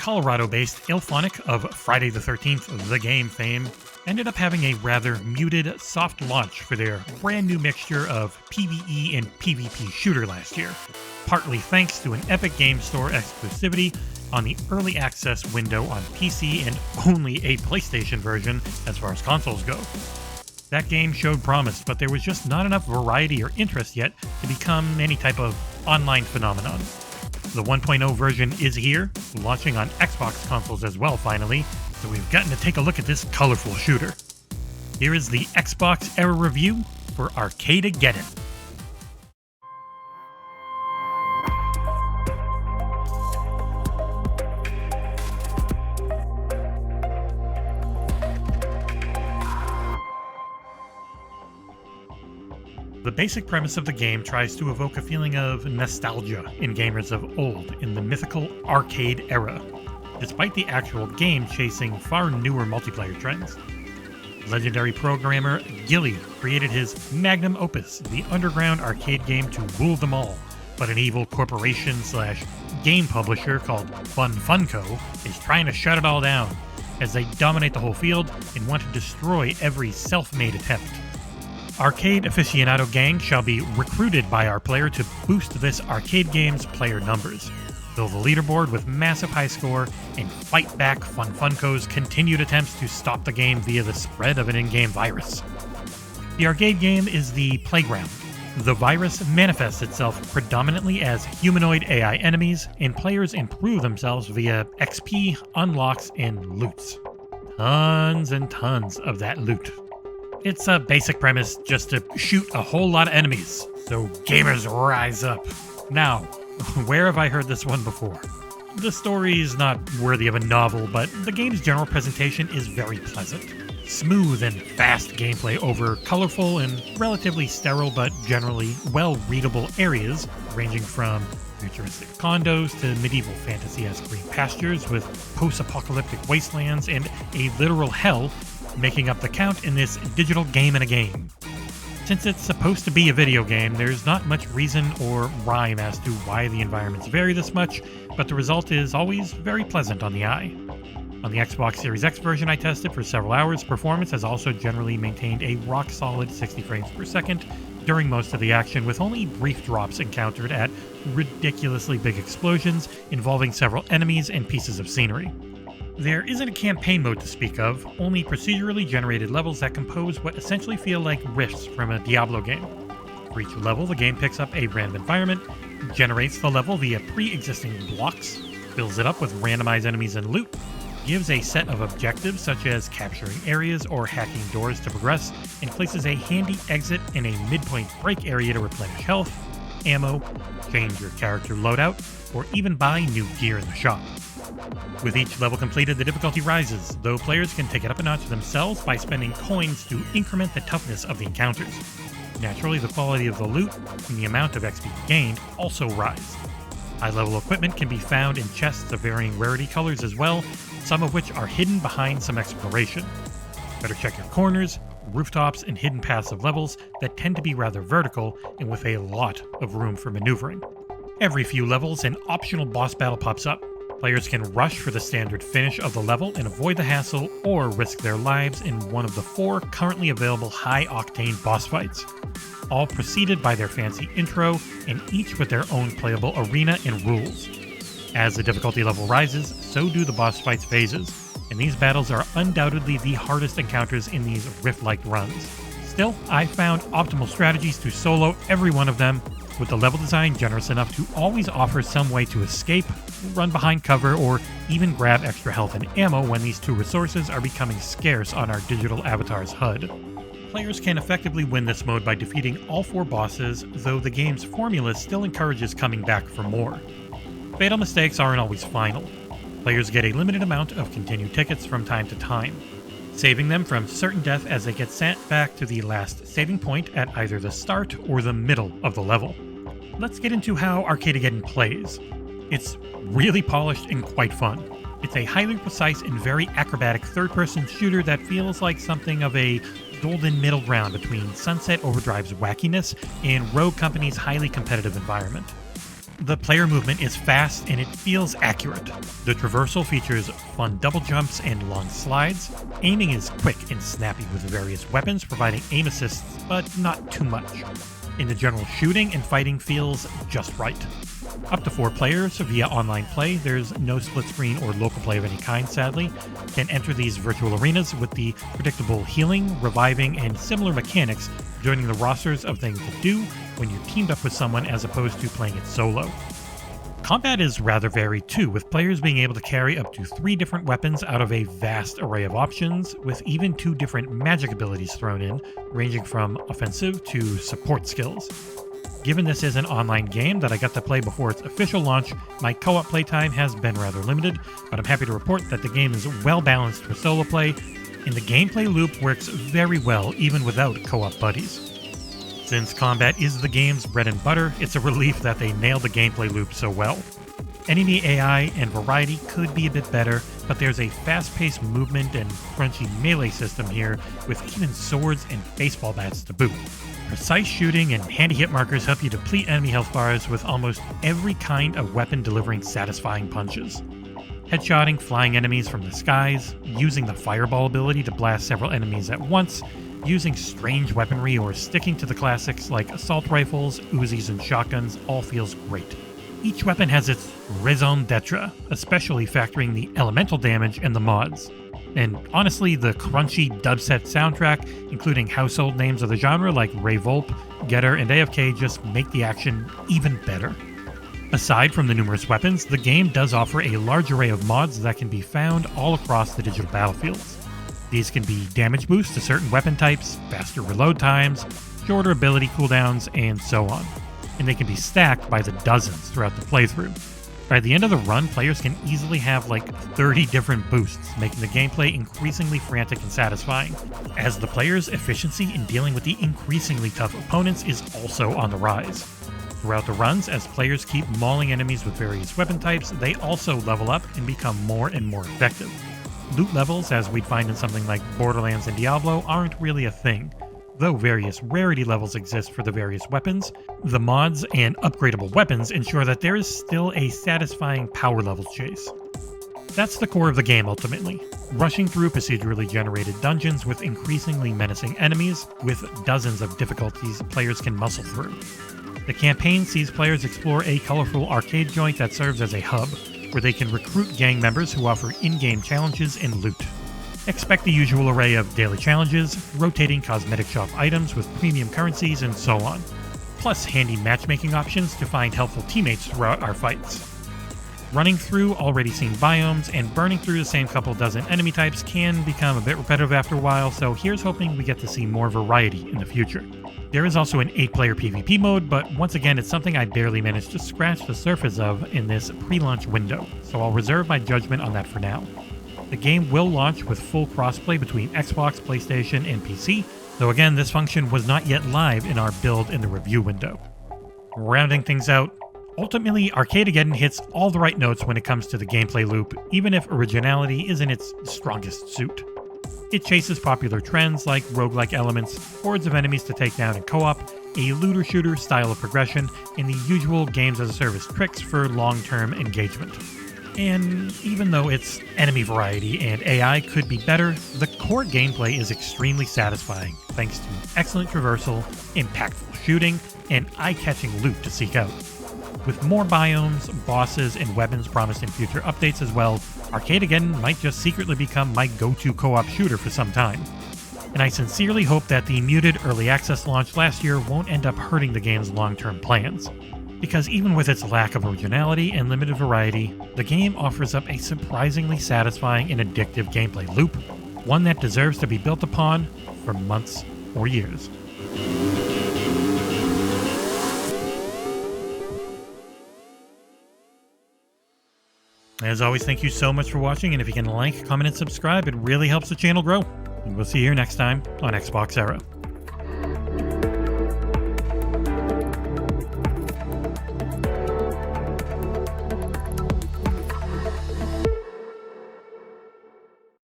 Colorado-based Ilphonic of Friday the 13th, the game fame, ended up having a rather muted, soft launch for their brand new mixture of PvE and PvP shooter last year, partly thanks to an Epic Games Store exclusivity on the early access window on PC and only a PlayStation version as far as consoles go. That game showed promise, but there was just not enough variety or interest yet to become any type of online phenomenon. The 1.0 version is here, launching on Xbox consoles as well finally, so we've gotten to take a look at this colorful shooter. Here is the XboxEra review for Arcadeggedon. The basic premise of the game tries to evoke a feeling of nostalgia in gamers of old in the mythical arcade era, despite the actual game chasing far newer multiplayer trends. Legendary programmer Győző created his magnum opus, the underground arcade game to rule them all, but an evil corporation/game publisher called Funko is trying to shut it all down, as they dominate the whole field and want to destroy every self-made attempt. Arcade aficionado gang shall be recruited by our player to boost this arcade game's player numbers, fill the leaderboard with massive high score, and fight back Funko's continued attempts to stop the game via the spread of an in-game virus. The arcade game is the playground. The virus manifests itself predominantly as humanoid AI enemies, and players improve themselves via XP, unlocks, and loots. Tons and tons of that loot. It's a basic premise just to shoot a whole lot of enemies, so gamers rise up. Now, where have I heard this one before? The story is not worthy of a novel, but the game's general presentation is very pleasant. Smooth and fast gameplay over colorful and relatively sterile but generally well-readable areas, ranging from futuristic condos to medieval fantasy-esque green pastures with post-apocalyptic wastelands and a literal hell making up the count in this digital game in a game. Since it's supposed to be a video game, there's not much reason or rhyme as to why the environments vary this much, but the result is always very pleasant on the eye. On the Xbox Series X version I tested for several hours, performance has also generally maintained a rock-solid 60 frames per second during most of the action, with only brief drops encountered at ridiculously big explosions involving several enemies and pieces of scenery. There isn't a campaign mode to speak of, only procedurally generated levels that compose what essentially feel like riffs from a Diablo game. For each level, the game picks up a random environment, generates the level via pre-existing blocks, fills it up with randomized enemies and loot, gives a set of objectives such as capturing areas or hacking doors to progress, and places a handy exit in a midpoint break area to replenish health, ammo, change your character loadout, or even buy new gear in the shop. With each level completed, the difficulty rises, though players can take it up a notch themselves by spending coins to increment the toughness of the encounters. Naturally, the quality of the loot and the amount of XP gained also rise. High-level equipment can be found in chests of varying rarity colors as well, some of which are hidden behind some exploration. Better check your corners, rooftops, and hidden paths of levels that tend to be rather vertical and with a lot of room for maneuvering. Every few levels, an optional boss battle pops up. Players can rush for the standard finish of the level and avoid the hassle, or risk their lives in one of the 4 currently available high-octane boss fights, all preceded by their fancy intro, and each with their own playable arena and rules. As the difficulty level rises, so do the boss fights phases, and these battles are undoubtedly the hardest encounters in these rift-like runs. Still, I found optimal strategies to solo every one of them, with the level design generous enough to always offer some way to escape, run behind cover, or even grab extra health and ammo when these 2 resources are becoming scarce on our digital avatar's HUD. Players can effectively win this mode by defeating all 4 bosses, though the game's formula still encourages coming back for more. Fatal mistakes aren't always final. Players get a limited amount of continued tickets from time to time, saving them from certain death as they get sent back to the last saving point at either the start or the middle of the level. Let's get into how Arcadeggedon plays. It's really polished and quite fun. It's a highly precise and very acrobatic third-person shooter that feels like something of a golden middle ground between Sunset Overdrive's wackiness and Rogue Company's highly competitive environment. The player movement is fast and it feels accurate. The traversal features fun double jumps and long slides. Aiming is quick and snappy with various weapons providing aim assists, but not too much. And the general shooting and fighting feels just right. Up to 4 players via online play. There's no split screen or local play of any kind, sadly. Can enter these virtual arenas with the predictable healing, reviving, and similar mechanics, joining the rosters of things to do when you're teamed up with someone as opposed to playing it solo. Combat is rather varied too, with players being able to carry up to 3 different weapons out of a vast array of options, with even 2 different magic abilities thrown in, ranging from offensive to support skills. Given this is an online game that I got to play before its official launch, my co-op playtime has been rather limited, but I'm happy to report that the game is well balanced for solo play, and the gameplay loop works very well even without co-op buddies. Since combat is the game's bread and butter, it's a relief that they nailed the gameplay loop so well. Enemy AI and variety could be a bit better, but there's a fast-paced movement and crunchy melee system here, with even swords and baseball bats to boot. Precise shooting and handy hit markers help you deplete enemy health bars, with almost every kind of weapon delivering satisfying punches. Headshotting flying enemies from the skies, using the fireball ability to blast several enemies at once, using strange weaponry, or sticking to the classics like assault rifles, Uzis, and shotguns all feels great. Each weapon has its raison d'etre, especially factoring the elemental damage and the mods. And honestly, the crunchy Dubset soundtrack, including household names of the genre like Ray Volpe, Getter, and AFK, just make the action even better. Aside from the numerous weapons, the game does offer a large array of mods that can be found all across the digital battlefields. These can be damage boosts to certain weapon types, faster reload times, shorter ability cooldowns, and so on. And they can be stacked by the dozens throughout the playthrough. By the end of the run, players can easily have like 30 different boosts, making the gameplay increasingly frantic and satisfying, as the player's efficiency in dealing with the increasingly tough opponents is also on the rise. Throughout the runs, as players keep mauling enemies with various weapon types, they also level up and become more and more effective. Loot levels, as we'd find in something like Borderlands and Diablo, aren't really a thing. Though various rarity levels exist for the various weapons, the mods and upgradable weapons ensure that there is still a satisfying power level chase. That's the core of the game ultimately, rushing through procedurally generated dungeons with increasingly menacing enemies, with dozens of difficulties players can muscle through. The campaign sees players explore a colorful arcade joint that serves as a hub, where they can recruit gang members who offer in-game challenges and loot. Expect the usual array of daily challenges, rotating cosmetic shop items with premium currencies, and so on, plus handy matchmaking options to find helpful teammates throughout our fights. Running through already seen biomes and burning through the same couple dozen enemy types can become a bit repetitive after a while, so here's hoping we get to see more variety in the future. There is also an 8-player PvP mode, but once again it's something I barely managed to scratch the surface of in this pre-launch window, so I'll reserve my judgment on that for now. The game will launch with full crossplay between Xbox, PlayStation, and PC, though again this function was not yet live in our build in the review window. Rounding things out, ultimately Arcadeggedon hits all the right notes when it comes to the gameplay loop, even if originality isn't its strongest suit. It chases popular trends like roguelike elements, hordes of enemies to take down in co-op, a looter-shooter style of progression, and the usual games-as-a-service tricks for long-term engagement. And even though its enemy variety and AI could be better, the core gameplay is extremely satisfying, thanks to excellent traversal, impactful shooting, and eye-catching loot to seek out. With more biomes, bosses, and weapons promised in future updates as well, Arcadeggedon might just secretly become my go-to co-op shooter for some time. And I sincerely hope that the muted early access launch last year won't end up hurting the game's long-term plans. Because even with its lack of originality and limited variety, the game offers up a surprisingly satisfying and addictive gameplay loop, one that deserves to be built upon for months or years. As always, thank you so much for watching, and if you can like, comment, and subscribe, it really helps the channel grow. And we'll see you here next time on XboxEra.